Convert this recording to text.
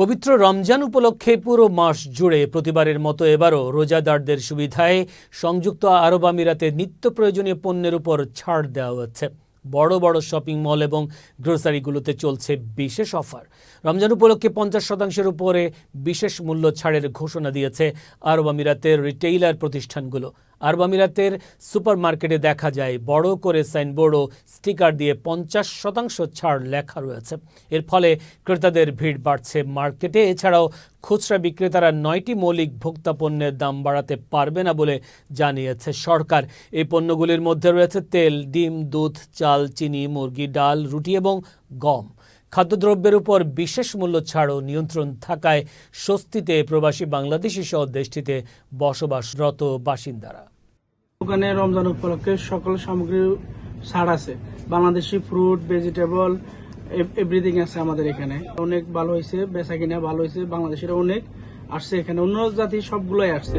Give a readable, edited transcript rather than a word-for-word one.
পবিত্র রমজান উপলক্ষে পুরো মাস জুড়ে প্রতিবারের মতো এবারও রোজাদারদের সুবিধায় সংযুক্ত আরব আমিরাতে নিত্য প্রয়োজনীয় পণ্যের উপর ছাড় দেওয়া হচ্ছে। বড় বড় শপিং মল এবং গ্রোসারিগুলোতে চলছে বিশেষ অফার। রমজান উপলক্ষে 50% উপরে বিশেষ মূল্য ছাড়ের ঘোষণা দিয়েছে আরব আমিরাতের রিটেইলার প্রতিষ্ঠানগুলো। আরব আমিরাতের সুপারমার্কেটে দেখা যায় বড় করে সাইনবোর্ড ও স্টিকার দিয়ে 50% ছাড় লেখা রয়েছে। এর ফলে ক্রেতাদের ভিড় বাড়ছে মার্কেটে। এছাড়াও খুচরা বিক্রেতারা 9টি মৌলিক ভোক্তা পণ্যের দাম বাড়াতে পারবে না বলে জানিয়েছে সরকার। এই পণ্যগুলির মধ্যে রয়েছে তেল, ডিম, দুধ, চাল, চিনি, মুরগি, ডাল, রুটি এবং গম। খাদ্যদ্রব্যের উপর বিশেষ মূল্য ছাড় ও নিয়ন্ত্রণ থাকায় স্বস্তিতে প্রবাসী বাংলাদেশি সহ দেশটিতে বসবাসরত বাসিন্দারা। দোকানে রমজান উপলক্ষে সকল সামগ্রী ছাড় আছে। বাংলাদেশি ফ্রুট, ভেজিটেবল এভরিথিং আছে আমাদের এখানে। অনেক ভালো হয়েছে, বেচা কিনা ভালো হয়েছে। বাংলাদেশের অনেক আসছে এখানে, অন্য জাতি সবগুলোই আসছে।